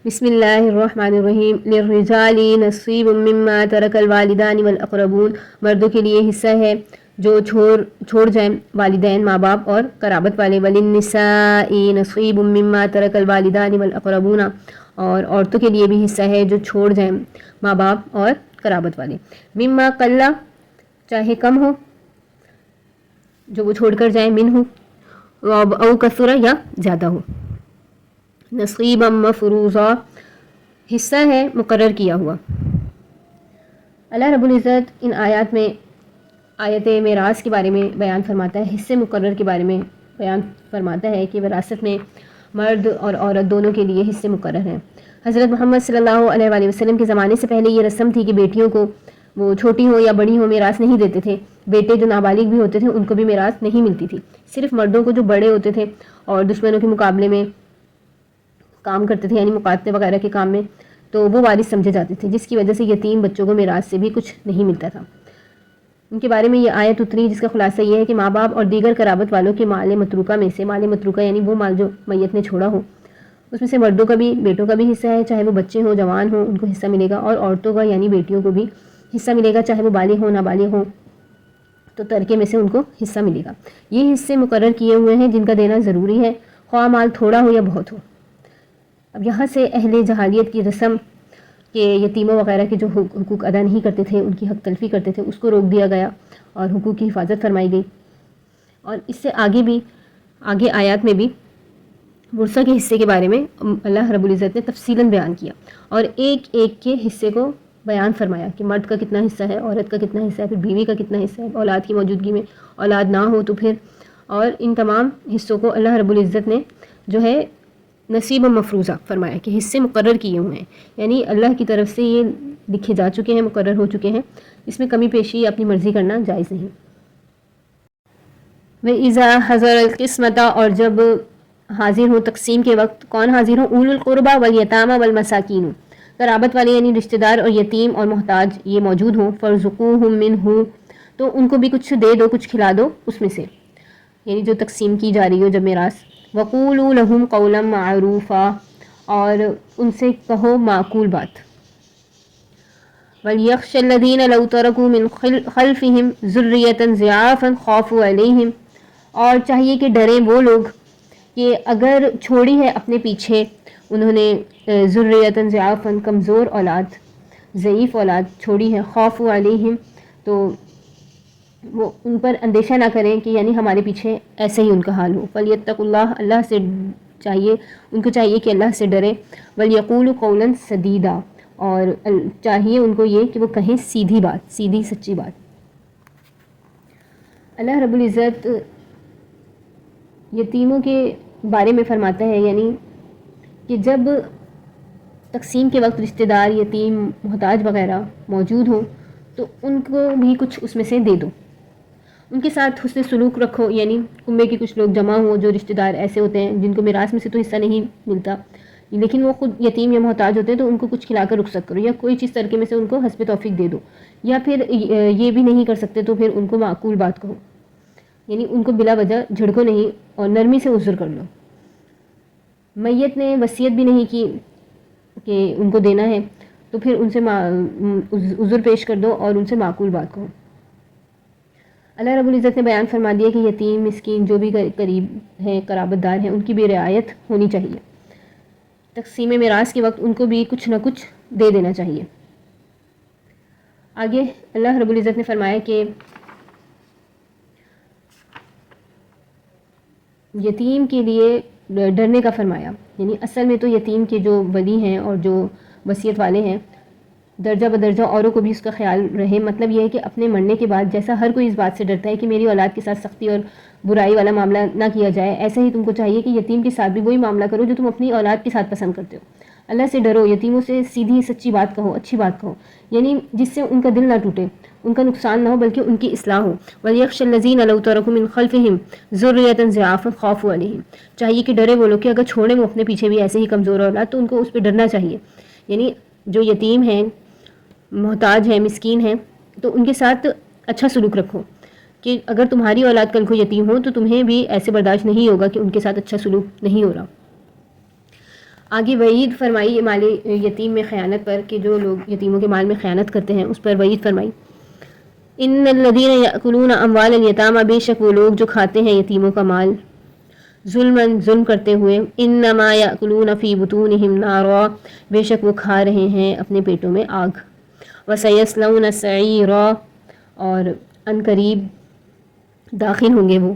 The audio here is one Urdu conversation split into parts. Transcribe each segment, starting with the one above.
بسم اللہ الرحمن الرحیم للرجال نصیب مما ترک الوالدان والاقربون، مردوں کے لیے حصہ ہے جو چھوڑ جائیں والدین، ماں باپ اور قرابت والے. وللنساء نصیب مما ترک الوالدان والاقربون، اور عورتوں کے لیے بھی حصہ ہے جو چھوڑ جائیں ماں باپ اور قرابت والے. مما قل، چاہے کم ہو جو وہ چھوڑ کر جائیں، منہ او کثر، یا زیادہ ہو. نصیبا مفروضا، حصہ ہے مقرر کیا ہوا. اللہ رب العزت ان آیات میں آیت میراث کے بارے میں بیان فرماتا ہے، حصے مقرر کے بارے میں بیان فرماتا ہے کہ وراثت میں مرد اور عورت دونوں کے لیے حصے مقرر ہیں. حضرت محمد صلی اللہ علیہ وآلہ وسلم کے زمانے سے پہلے یہ رسم تھی کہ بیٹیوں کو وہ چھوٹی ہو یا بڑی ہو میراث نہیں دیتے تھے. بیٹے جو نابالغ بھی ہوتے تھے ان کو بھی میراث نہیں ملتی تھی. صرف مردوں کو جو بڑے ہوتے تھے اور دشمنوں کے مقابلے میں کام کرتے تھے، یعنی مقاتلے وغیرہ کے کام میں، تو وہ وارث سمجھے جاتے تھے، جس کی وجہ سے یتیم بچوں کو میراث سے بھی کچھ نہیں ملتا تھا. ان کے بارے میں یہ آیت اتری جس کا خلاصہ یہ ہے کہ ماں باپ اور دیگر قرابت والوں کے مال متروکہ میں سے، مال متروکہ یعنی وہ مال جو میت نے چھوڑا ہو، اس میں سے مردوں کا بھی، بیٹوں کا بھی حصہ ہے، چاہے وہ بچے ہوں جوان ہوں ان کو حصہ ملے گا، اور عورتوں کا یعنی بیٹیوں کو بھی حصہ ملے گا، چاہے وہ بالغ ہوں نابالغ ہوں، تو ترکے میں سے ان کو حصہ ملے گا. یہ حصے مقرر کیے ہوئے ہیں جن کا دینا ضروری ہے، خواہ مال تھوڑا ہو یا بہت ہو. اب یہاں سے اہل جہالیت کی رسم کہ یتیموں وغیرہ کے جو حقوق ادا نہیں کرتے تھے، ان کی حق تلفی کرتے تھے، اس کو روک دیا گیا اور حقوق کی حفاظت فرمائی گئی. اور اس سے آگے آیات میں بھی ورثہ کے حصے کے بارے میں اللہ رب العزت نے تفصیلاً بیان کیا اور ایک ایک کے حصے کو بیان فرمایا کہ مرد کا کتنا حصہ ہے، عورت کا کتنا حصہ ہے، پھر بیوی کا کتنا حصہ ہے، اولاد کی موجودگی میں، اولاد نہ ہو تو پھر، اور ان تمام حصوں کو اللہ رب العزت نے جو ہے نصیب مفروضہ فرمایا کہ حصے مقرر کیے ہوئے ہیں، یعنی اللہ کی طرف سے یہ لکھے جا چکے ہیں، مقرر ہو چکے ہیں، اس میں کمی پیشی یا اپنی مرضی کرنا جائز نہیں. وَإِذَا حَضَرَ الْقِسْمَةَ، اور جب حاضر ہو تقسیم کے وقت، کون حاضر ہو؟ اولو القربى والیتامى والمساکین، قرابت والے یعنی رشتہ دار اور یتیم اور محتاج یہ موجود ہوں. فَارْزُقُوهُم مِّنْهُ، تو ان کو بھی کچھ دے دو، کچھ کھلا دو اس میں سے، یعنی جو تقسیم کی جا رہی ہو جب میراث. وَقُولُوا لَهُمْ قَوْلًا مَّعْرُوفًا، اور ان سے کہو معقول بات. وَلْيَخْشَ الَّذِينَ لَوْ تَرَكُوا مِنْ خَلْفِهِمْ ذُرِّيَّةً ضِعَافًا خَافُوا عَلَيْهِمْ، اور چاہیے کہ ڈریں وہ لوگ کہ اگر چھوڑی ہے اپنے پیچھے انہوں نے ذُرِّيَّةً ضِعَافًا، کمزور اولاد، ضعیف اولاد چھوڑی ہے، خَافُوا عَلَيْهِمْ، تو وہ ان پر اندیشہ نہ کریں کہ یعنی ہمارے پیچھے ایسے ہی ان کا حال ہو. فَلْيَتَّقُوا اللَّهَ، اللہ سے چاہیے، ان کو چاہیے کہ اللہ سے ڈرے. وَلْيَقُولُوا قَوْلًا سَدِيدًا، اور چاہیے ان کو یہ کہ وہ کہیں سیدھی بات، سیدھی سچی بات. اللہ رب العزت یتیموں کے بارے میں فرماتا ہے، یعنی کہ جب تقسیم کے وقت رشتہ دار، یتیم، محتاج وغیرہ موجود ہوں تو ان کو بھی کچھ اس میں سے دے دو، ان کے ساتھ حسن سلوک رکھو. یعنی کنبے کے کچھ لوگ جمع ہوں جو رشتہ دار ایسے ہوتے ہیں جن کو میراث میں سے تو حصہ نہیں ملتا، لیکن وہ خود یتیم یا محتاج ہوتے ہیں، تو ان کو کچھ کھلا کر رخصت کرو، یا کوئی چیز ترکے میں سے ان کو حسب توفیق دے دو. یا پھر یہ بھی نہیں کر سکتے تو پھر ان کو معقول بات کہو، یعنی ان کو بلا وجہ جھڑکو نہیں اور نرمی سے عذر کر لو. میت نے وصیت بھی نہیں کی کہ ان کو دینا ہے تو پھر ان سے عذر پیش کر دو اور ان سے معقول بات کہو. اللہ رب العزت نے بیان فرما دیا کہ یتیم، مسکین، جو بھی قریب ہیں، قرابت دار ہیں، ان کی بھی رعایت ہونی چاہیے. تقسیم میراث کے وقت ان کو بھی کچھ نہ کچھ دے دینا چاہیے. آگے اللہ رب العزت نے فرمایا کہ یتیم کے لیے ڈرنے کا فرمایا، یعنی اصل میں تو یتیم کے جو ولی ہیں اور جو وصیت والے ہیں درجہ بدرجہ اوروں کو بھی اس کا خیال رہے. مطلب یہ ہے کہ اپنے مرنے کے بعد جیسا ہر کوئی اس بات سے ڈرتا ہے کہ میری اولاد کے ساتھ سختی اور برائی والا معاملہ نہ کیا جائے، ایسا ہی تم کو چاہیے کہ یتیم کے ساتھ بھی وہی معاملہ کرو جو تم اپنی اولاد کے ساتھ پسند کرتے ہو. اللہ سے ڈرو، یتیموں سے سیدھی سچی بات کہو، اچھی بات کہو، یعنی جس سے ان کا دل نہ ٹوٹے، ان کا نقصان نہ ہو بلکہ ان کی اصلاح ہو. وَلْيَخْشَ الَّذِينَ لَوْ تَرَكُوا مِنْ خَلْفِهِمْ ذُرِّيَّةً ضِعَافًا خَافُوا عَلَيْهِمْ، چاہیے کہ ڈرے وہ لوگ کہ اگر چھوڑیں وہ اپنے پیچھے بھی ایسے ہی کمزور اولاد تو ان کو اس پہ ڈرنا چاہیے. یعنی جو یتیم ہیں، محتاج ہیں، مسکین ہیں، تو ان کے ساتھ اچھا سلوک رکھو کہ اگر تمہاری اولاد کل کو یتیم ہو تو تمہیں بھی ایسے برداشت نہیں ہوگا کہ ان کے ساتھ اچھا سلوک نہیں ہو رہا. آگے وعید فرمائی مال یتیم میں خیانت پر کہ جو لوگ یتیموں کے مال میں خیانت کرتے ہیں اس پر وعید فرمائی. ان الذین یأکلون اموال الیتامی، بے شک وہ لوگ جو کھاتے ہیں یتیموں کا مال ظلم کرتے ہوئے، انما یأکلون فی بطونہم نارا، بے شک وہ کھا رہے ہیں اپنے پیٹوں میں آگ. وسیصلون سعیرا، اور ان قریب داخل ہوں گے وہ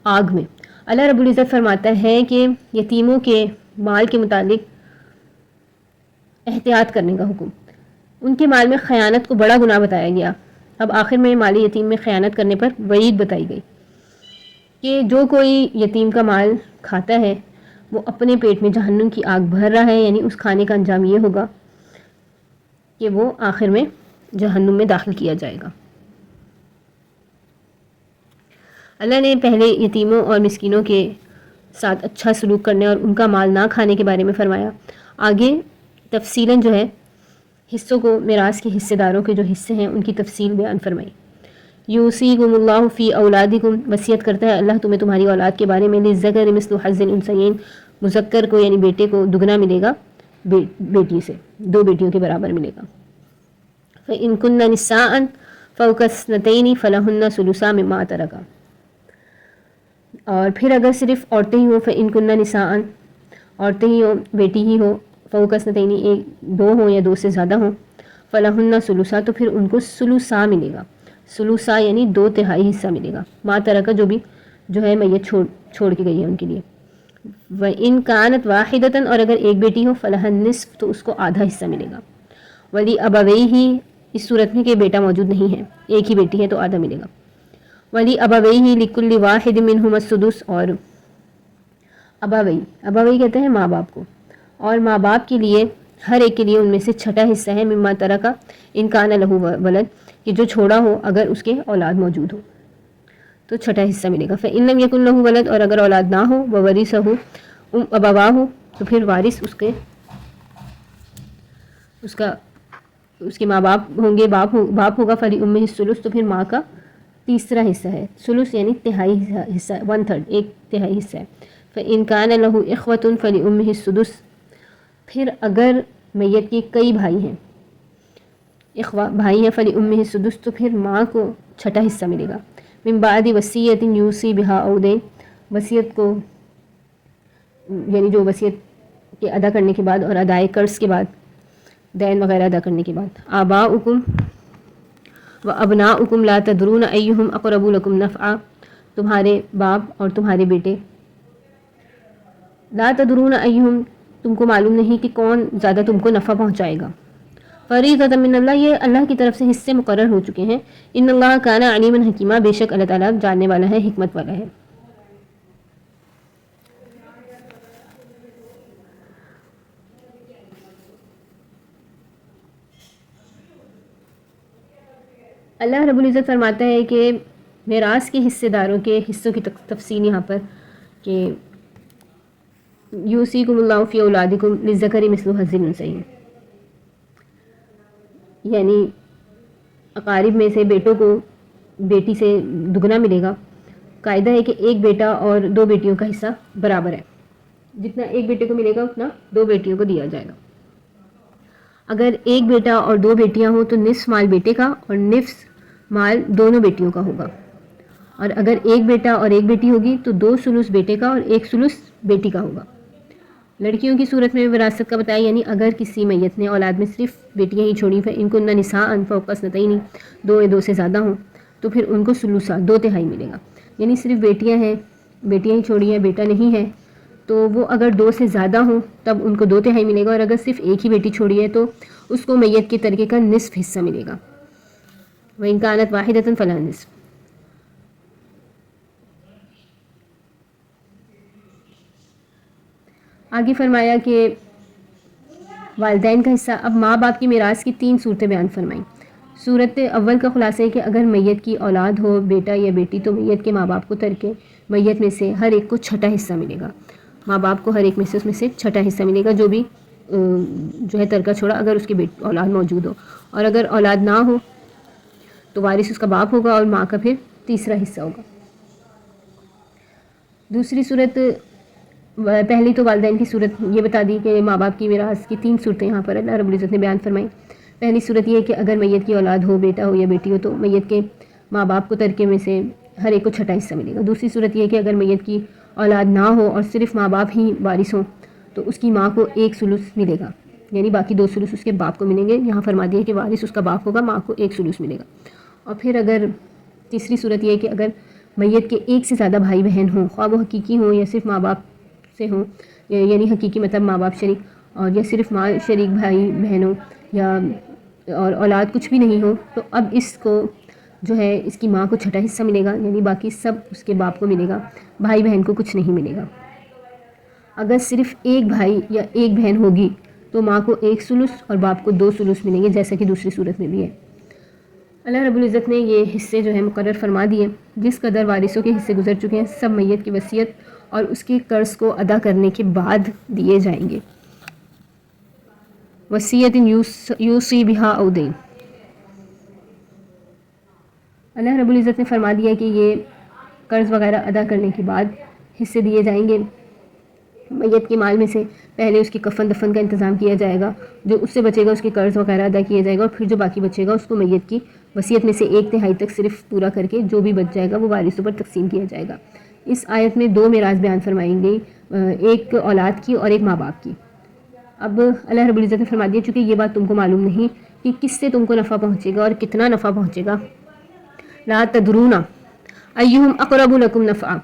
آگ میں. اللہ رب العزت فرماتا ہے کہ یتیموں کے مال کے متعلق احتیاط کرنے کا حکم، ان کے مال میں خیانت کو بڑا گناہ بتایا گیا. اب آخر میں مال یتیم میں خیانت کرنے پر وعید بتائی گئی کہ جو کوئی یتیم کا مال کھاتا ہے وہ اپنے پیٹ میں جہنم کی آگ بھر رہا ہے، یعنی اس کھانے کا انجام یہ ہوگا کہ وہ آخر میں جہنم میں داخل کیا جائے گا. اللہ نے پہلے یتیموں اور مسکینوں کے ساتھ اچھا سلوک کرنے اور ان کا مال نہ کھانے کے بارے میں فرمایا. آگے تفصیلاً جو ہے حصوں کو، میراث کے حصے داروں کے جو حصے ہیں ان کی تفصیل بیان فرمائی. یوصیکم اللہ فی اولادکم، وصیت کرتا ہے اللہ تمہیں تمہاری اولاد کے بارے میں. للذکر مثل حظ الانثیین، مذکر کو یعنی بیٹے کو دگنا ملے گا بیٹی سے، 2 بیٹیوں کے برابر ملے گا. فإن کن نساء فوق اثنتین فلہن ثلثا مما ترک، اور پھر اگر صرف عورتیں ہی ہوں، فإن کن نساء، عورتیں ہی ہوں، بیٹی ہی ہو، فوق اثنتین، 2 ہوں یا 2 سے زیادہ ہوں، فلہن ثلثا، تو پھر ان کو ثلثا ملے گا. ثلثا یعنی 2/3 حصہ ملے گا. ما ترک، جو بھی جو ہے میت چھوڑ کے گئی ہے ان کے لیے. وَإِن كَانَتْ وَاحِدَةً، اور اگر ایک بیٹی ہو، فَلَهَا النِّصْفُ، تو اس کو آدھا حصہ ملے گا. وَلِأَبَوَيْهِ، اس صورت میں کہ بیٹا موجود نہیں ہے، ایک ہی بیٹی ہے تو آدھا ملے گا. وَلِأَبَوَيْهِ لِكُلِّ وَاحِدٍ مِّنْهُمَا السُّدُسُ، اور ابوی کہتے ہیں ماں باپ کو، اور ماں باپ کے لیے ہر ایک کے لیے ان میں سے چھٹا حصہ ہے. مما ترک ان کان لہ ولد، کہ جو چھوڑا ہو اگر اس کے اولاد موجود ہو تو چھٹا حصہ ملے گا. فإن لم يكن له ولد، اور اگر اولاد نہ ہو، وورثہ ابواہ، تو پھر وارث اس کے ماں باپ ہوں گے، باپ ہوگا. فلأمہ الثلث، تو پھر ماں کا تیسرا حصہ ہے. ثلث یعنی تہائی حصہ، 1/3، 1/3 حصہ ہے. فإن كان له إخوة فلأمہ السدس، پھر اگر میت کے کئی بھائی ہیں، اخوا بھائی ہیں، فلأمہ السدس، تو پھر ماں کو چھٹا حصہ ملے گا. من بعد وصیۃ یوصی بہا او دین، وصیت کو یعنی جو وصیت کے ادا کرنے کے بعد اور ادائے قرض کے بعد، دین وغیرہ ادا کرنے کے بعد. آباؤکم وابناؤکم لا تدرون ایہم اقرب لکم نفعا، تمہارے باپ اور تمہارے بیٹے، لا تدرون ایہم، تم کو معلوم نہیں کہ کون زیادہ تم کو نفع پہنچائے گا. فریضۃ من اللہ، یہ اللہ کی طرف سے حصے مقرر ہو چکے ہیں. ان اللہ کان علیما حکیما، بے شک اللہ تعالیٰ جاننے والا ہے، حکمت والا ہے. اللہ رب العزت فرماتا ہے کہ میراث کے حصے داروں کے حصوں کی تفصیل یہاں پر کہ یوصیکم اللہ فی اولادکم للذکر مثل حظ الانثیین، یعنی اقارب میں سے بیٹوں کو بیٹی سے دگنا ملے گا. قاعدہ ہے کہ ایک بیٹا اور 2 بیٹیوں کا حصہ برابر ہے، جتنا ایک بیٹے کو ملے گا اتنا 2 بیٹیوں کو دیا جائے گا. اگر ایک بیٹا اور 2 بیٹیاں ہوں تو نصف مال بیٹے کا اور نصف مال دونوں بیٹیوں کا ہوگا. اور اگر ایک بیٹا اور ایک بیٹی ہوگی تو 2 ثلث بیٹے کا اور 1 ثلث بیٹی کا ہوگا. لڑکیوں کی صورت میں وراثت کا بتایا، یعنی اگر کسی میت نے اولاد میں صرف بیٹیاں ہی چھوڑی، فإن کن نساء فوق اثنتین، 2 یا 2 سے زیادہ ہوں، تو پھر ان کو ثلثا، 2/3 ملے گا. یعنی صرف بیٹیاں ہی چھوڑی ہیں، بیٹا نہیں ہے، تو وہ اگر 2 سے زیادہ ہوں تب ان کو 2/3 ملے گا. اور اگر صرف ایک ہی بیٹی چھوڑی ہے تو اس کو میت کے ترکے کا نصف حصہ ملے گا. وإن كانت واحدة فلها النصف. آگے فرمایا کہ والدین کا حصہ. اب ماں باپ کی میراث کی 3 صورتیں بیان فرمائیں. صورت اول کا خلاصہ ہے کہ اگر میت کی اولاد ہو، بیٹا یا بیٹی، تو میت کے ماں باپ کو ترکے میت میں سے ہر ایک کو چھٹا حصہ ملے گا. ماں باپ کو ہر ایک میں سے اس میں سے چھٹا حصہ ملے گا، جو بھی جو ہے ترکہ چھوڑا، اگر اس کی اولاد موجود ہو. اور اگر اولاد نہ ہو تو وارث اس کا باپ ہوگا اور ماں کا پھر تیسرا حصہ ہوگا. دوسری صورت پہلی تو والدین کی صورت یہ بتا دی کہ ماں باپ کی میراث کی 3 صورتیں یہاں پر اللہ رب العزت نے بیان فرمائی۔ پہلی صورت یہ ہے کہ اگر میت کی اولاد ہو، بیٹا ہو یا بیٹی ہو، تو میت کے ماں باپ کو ترکے میں سے ہر ایک کو 6 حصہ ملے گا۔ دوسری صورت یہ ہے کہ اگر میت کی اولاد نہ ہو اور صرف ماں باپ ہی وارث ہوں تو اس کی ماں کو 1 ثلث ملے گا، یعنی باقی 2 ثلث اس کے باپ کو ملیں گے۔ یہاں فرما دیا کہ وارث اس کا باپ ہوگا، ماں کو 1 ثلث ملے گا۔ اور پھر اگر تیسری صورت یہ ہے کہ اگر میت کے 1 سے زیادہ بھائی بہن ہوں، خواہ وہ حقیقی ہوں یا صرف ماں باپ سے ہوں، یعنی حقیقی مطلب ماں باپ شریک، اور یا صرف ماں شریک بھائی بہن ہوں، یا اور اولاد کچھ بھی نہیں ہو، تو اب اس کو جو ہے اس کی ماں کو 6 حصہ ملے گا، یعنی باقی سب اس کے باپ کو ملے گا، بھائی بہن کو کچھ نہیں ملے گا۔ اگر صرف ایک بھائی یا ایک بہن ہوگی تو ماں کو 1 ثلث اور باپ کو 2 ثلث ملیں گے، جیسا کہ دوسری صورت میں بھی ہے۔ اللہ رب العزت نے یہ حصے جو ہے مقرر فرما دیے، جس قدر وارثوں کے حصے گزر چکے ہیں سب میت کی وصیت اور اس کے قرض کو ادا کرنے کے بعد دیے جائیں گے۔ وصیت یوصی بہا او دین، اللہ رب العزت نے فرما دیا کہ یہ قرض وغیرہ ادا کرنے کے بعد حصے دیے جائیں گے۔ میت کے مال میں سے پہلے اس کی کفن دفن کا انتظام کیا جائے گا، جو اس سے بچے گا اس کے قرض وغیرہ ادا کیا جائے گا، اور پھر جو باقی بچے گا اس کو میت کی وصیت میں سے 1/3 تک صرف پورا کر کے جو بھی بچ جائے گا وہ وارثوں پر تقسیم کیا جائے گا۔ اس آیت میں 2 میراث بیان فرمائی گئی، ایک اولاد کی اور ایک ماں باپ کی۔ اب اللہ رب العزت نے فرما دیا چونکہ یہ بات تم کو معلوم نہیں کہ کس سے تم کو نفع پہنچے گا اور کتنا نفع پہنچے گا، لا تدرون ایہم اقرب لکم نفعا،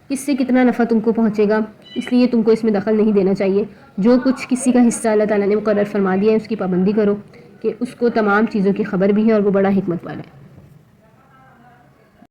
کس سے کتنا نفع تم کو پہنچے گا، اس لیے تم کو اس میں دخل نہیں دینا چاہیے۔ جو کچھ کسی کا حصہ اللہ تعالیٰ نے مقرر فرما دیا ہے اس کی پابندی کرو کہ اس کو تمام چیزوں کی خبر بھی ہے اور وہ بڑا حکمت والا ہے۔